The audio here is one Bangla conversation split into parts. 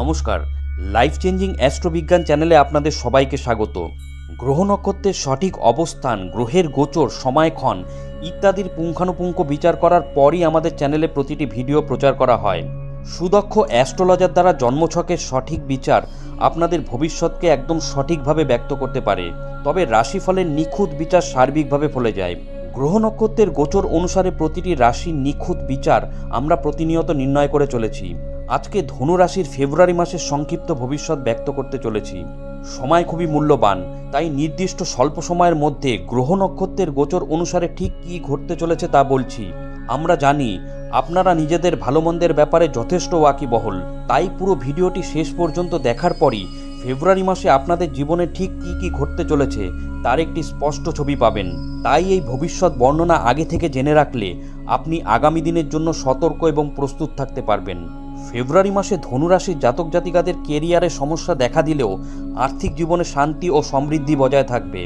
নমস্কার, লাইফ চেঞ্জিং অ্যাস্ট্রোবিজ্ঞান চ্যানেলে আপনাদের সবাইকে স্বাগত। গ্রহ নক্ষত্রের সঠিক অবস্থান, গ্রহের গোচর, সময়ক্ষণ ইত্যাদির পুঙ্খানুপুঙ্খ বিচার করার পরই আমাদের চ্যানেলে প্রতিটি ভিডিও প্রচার করা হয়। সুদক্ষ অ্যাস্ট্রোলজার দ্বারা জন্মছকের সঠিক বিচার আপনাদের ভবিষ্যৎকে একদম সঠিকভাবে ব্যক্ত করতে পারে, তবে রাশিফলের নিখুঁত বিচার সার্বিকভাবে ফলে যায়। গ্রহ নক্ষত্রের গোচর অনুসারে প্রতিটি রাশির নিখুঁত বিচার আমরা প্রতিনিয়ত নির্ণয় করে চলেছি। আজকে ধনু রাশির ফেব্রুয়ারি মাসের সংক্ষিপ্ত ভবিষ্যৎ ব্যক্ত করতে চলেছি। সময় খুবই মূল্যবান, তাই নির্দিষ্ট স্বল্প সময়ের মধ্যে গ্রহ নক্ষত্রের গোচর অনুসারে ঠিক কী ঘটতে চলেছে তা বলছি। আমরা জানি আপনারা নিজেদের ভালো মন্দের ব্যাপারে যথেষ্ট ওয়াকিবহল, তাই পুরো ভিডিওটি শেষ পর্যন্ত দেখার পরই ফেব্রুয়ারি মাসে আপনাদের জীবনে ঠিক কী কী ঘটতে চলেছে তার একটি স্পষ্ট ছবি পাবেন। তাই এই ভবিষ্যৎ বর্ণনা আগে থেকে জেনে রাখলে আপনি আগামী দিনের জন্য সতর্ক এবং প্রস্তুত থাকতে পারবেন। ফেব্রুয়ারি মাসে ধনুরাশির জাতক জাতিকাদের কেরিয়ারে সমস্যা দেখা দিলেও আর্থিক জীবনে শান্তি ও সমৃদ্ধি বজায় থাকবে।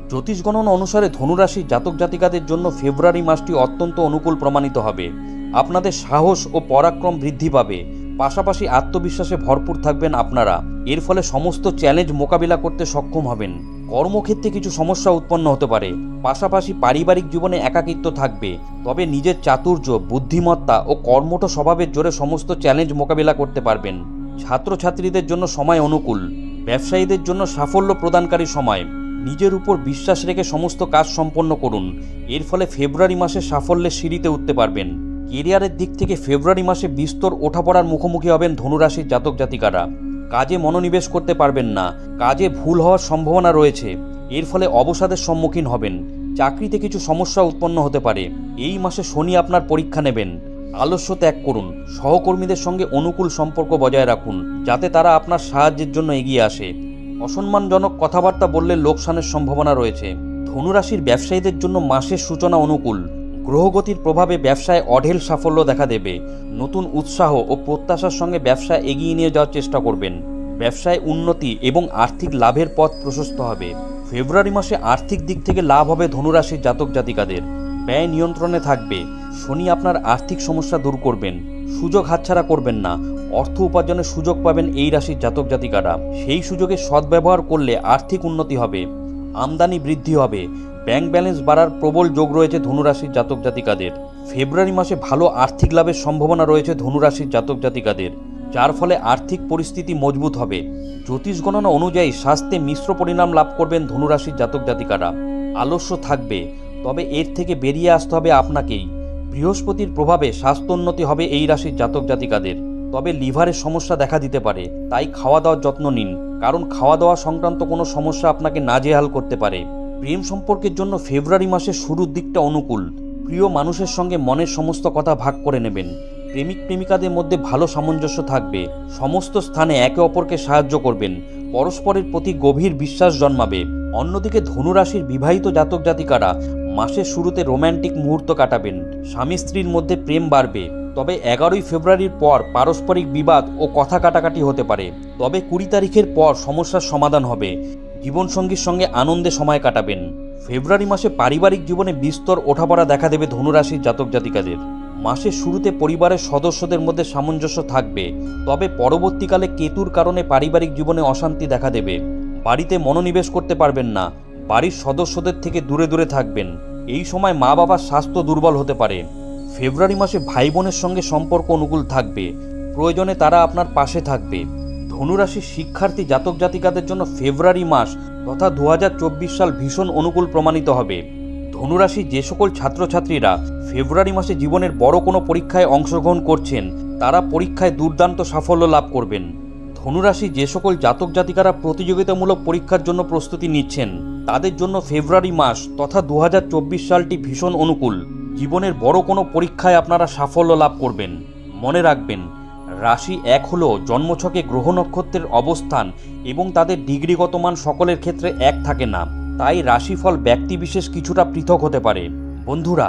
জ্যোতিষ গণনা অনুসারে ধনুরাশির জাতক জাতিকাদের জন্য ফেব্রুয়ারি মাসটি অত্যন্ত অনুকূল প্রমাণিত হবে। আপনাদের সাহস ও পরাক্রম বৃদ্ধি পাবে, পাশাপাশি আত্মবিশ্বাসে ভরপুর থাকবেন আপনারা। এর ফলে সমস্ত চ্যালেঞ্জ মোকাবিলা করতে সক্ষম হবেন। কর্মক্ষেত্রে কিছু সমস্যা উৎপন্ন হতে পারে, পাশাপাশি পারিবারিক জীবনে একাকিত্ব থাকবে, তবে নিজের চাতুর্য, বুদ্ধিমত্তা ও কর্মঠ স্বভাবের জোরে সমস্ত চ্যালেঞ্জ মোকাবিলা করতে পারবেন। ছাত্রছাত্রীদের জন্য সময় অনুকূল, ব্যবসায়ীদের জন্য সাফল্য প্রদানকারী সময়। নিজের উপর বিশ্বাস রেখে সমস্ত কাজ সম্পন্ন করুন, এর ফলে ফেব্রুয়ারি মাসে সাফল্যের সিঁড়িতে উঠতে পারবেন। কেরিয়ারের দিক থেকে ফেব্রুয়ারি মাসে বিস্তর ওঠাপড়ার মুখোমুখি হবেন ধনুরাশির জাতক জাতিকারা। কাজে মনোনিবেশ করতে পারবেন না, কাজে ভুল হওয়ার সম্ভাবনা রয়েছে, এর ফলে অবসাদের সম্মুখীন হবেন। চাকরিতে কিছু সমস্যা উৎপন্ন হতে পারে। এই মাসে শনি আপনার পরীক্ষা নেবেন। আলস্য ত্যাগ করুন, সহকর্মীদের সঙ্গে অনুকূল সম্পর্ক বজায় রাখুন, যাতে তারা আপনার সাহায্যের জন্য এগিয়ে আসে। অসম্মানজনক কথাবার্তা বললে লোকসানের সম্ভাবনা রয়েছে। ধনুরাশির ব্যবসায়ীদের জন্য মাসের সূচনা অনুকূল। গ্রহগতির প্রভাবে ব্যবসায় অঢেল সাফল্য দেখা দেবে। নতুন উৎসাহ ও প্রত্যাশার সঙ্গে ব্যবসা এগিয়ে নিয়ে যাওয়ার চেষ্টা করবেন। ব্যবসায় উন্নতি এবং আর্থিক লাভের পথ প্রশস্ত হবে। ফেব্রুয়ারি মাসে আর্থিক দিক থেকে লাভ হবে ধনুরাশির জাতক জাতিকাদের। ব্যয় নিয়ন্ত্রণে থাকবে। শনি আপনার আর্থিক সমস্যা দূর করবেন। সুযোগ হাতছাড়া করবেন না। অর্থ উপার্জনের সুযোগ পাবেন এই রাশির জাতক জাতিকারা। সেই সুযোগে সদ্ব্যবহার করলে আর্থিক উন্নতি হবে, আমদানি বৃদ্ধি হবে। ব্যাংক ব্যালেন্স বাড়ার প্রবল যোগ রয়েছে ধনুরাশির জাতক জাতিকাদের। ফেব্রুয়ারি মাসে ভালো আর্থিক লাভের সম্ভাবনা রয়েছে ধনুরাশির জাতক জাতিকাদের, যার ফলে আর্থিক পরিস্থিতি মজবুত হবে। জ্যোতিষ গণনা অনুযায়ী স্বাস্থ্যে মিশ্র পরিণাম লাভ করবেন ধনুরাশির জাতক জাতিকারা। আলস্য থাকবে, তবে এর থেকে বেরিয়ে আসতে হবে আপনাকেই। বৃহস্পতির প্রভাবে স্বাস্থ্যোন্নতি হবে এই রাশির জাতক জাতিকাদের, তবে লিভারের সমস্যা দেখা দিতে পারে। তাই খাওয়া দাওয়ার যত্ন নিন, কারণ খাওয়া দাওয়া সংক্রান্ত কোনো সমস্যা আপনাকে নাজেহাল করতে পারে। প্রেম সম্পর্কের জন্য ফেব্রুয়ারি মাসের শুরুর দিকটা অনুকূল। প্রিয় মানুষের সঙ্গে মনের সমস্ত কথা ভাগ করে নেবেন। প্রেমিক প্রেমিকাদের মধ্যে ভালো সামঞ্জস্য থাকবে। সমস্ত স্থানে একে অপরকে সাহায্য করবেন। পরস্পরের প্রতি গভীর বিশ্বাস জন্মাবে। অন্যদিকে ধনুরাশির বিবাহিত জাতক জাতিকারা মাসের শুরুতে রোম্যান্টিক মুহূর্ত কাটাবেন। স্বামী স্ত্রীর মধ্যে প্রেম বাড়বে, তবে 11ই ফেব্রুয়ারির পর পারস্পরিক বিবাদ ও কথা কাটাকাটি হতে পারে। তবে 20 তারিখের পর সমস্যার সমাধান হবে। জীবনসঙ্গীর সঙ্গে আনন্দে সময় কাটাবেন। ফেব্রুয়ারি মাসে পারিবারিক জীবনে বিস্তর ওঠাপড়া দেখা দেবে ধনুরাশির জাতক জাতিকাদের। মাসের শুরুতে পরিবারের সদস্যদের মধ্যে সামঞ্জস্য থাকবে, তবে পরবর্তীকালে কেতুর কারণে পারিবারিক জীবনে অশান্তি দেখা দেবে। বাড়িতে মনোনিবেশ করতে পারবেন না। বাড়ির সদস্যদের থেকে দূরে দূরে থাকবেন। এই সময় মা বাবার স্বাস্থ্য দুর্বল হতে পারে। ফেব্রুয়ারি মাসে ভাই বোনের সঙ্গে সম্পর্ক অনুকূল থাকবে। প্রয়োজনে তারা আপনার পাশে থাকবে। ধনুরাশির শিক্ষার্থী জাতক জাতিকাদের জন্য ফেব্রুয়ারি মাস তথা 2024 সাল ভীষণ অনুকূল প্রমাণিত হবে। ধনুরাশির যে সকল ছাত্রছাত্রীরা ফেব্রুয়ারি মাসে জীবনের বড় কোনো পরীক্ষায় অংশগ্রহণ করছেন, তারা পরীক্ষায় দুর্দান্ত সাফল্য লাভ করবেন। ধনুরাশি যে সকল জাতক জাতিকারা প্রতিযোগিতামূলক পরীক্ষার জন্য প্রস্তুতি নিচ্ছেন, তাদের জন্য ফেব্রুয়ারি মাস তথা 2024 সালটি ভীষণ অনুকূল। জীবনের বড় কোনো পরীক্ষায় আপনারা সাফল্য লাভ করবেন। মনে রাখবেন, রাশি 1 হলো জন্মছকে গ্রহ নক্ষত্রের অবস্থান এবং তাদের ডিগ্রিগত মান সকলের ক্ষেত্রে এক থাকে না। তাই রাশিফল ব্যক্তিবিশেষ কিছুটা পৃথক হতে পারে। বন্ধুরা,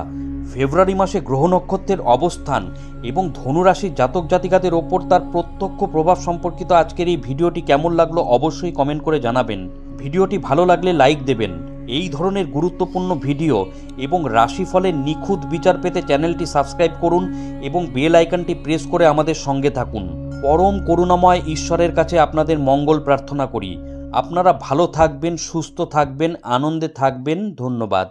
ফেব্রুয়ারি মাসে গ্রহ নক্ষত্রের অবস্থান এবং ধনুরাশির জাতক জাতিকাদের ওপর তার প্রত্যক্ষ প্রভাব সম্পর্কিত আজকের এই ভিডিওটি কেমন লাগলো অবশ্যই কমেন্ট করে জানাবেন। ভিডিওটি ভালো লাগলে লাইক দেবেন এই ধরনের গুরুত্বপূর্ণ ভিডিও এবং রাশিফলের নিখুঁত বিচার পেতে চ্যানেলটি সাবস্ক্রাইব করুন এবং বেল আইকনটি প্রেস করে আমাদের সঙ্গে থাকুন। পরম করুণাময় ঈশ্বরের কাছে আপনাদের মঙ্গল প্রার্থনা করি। আপনারা ভালো থাকবেন, সুস্থ থাকবেন, আনন্দে থাকবেন। ধন্যবাদ।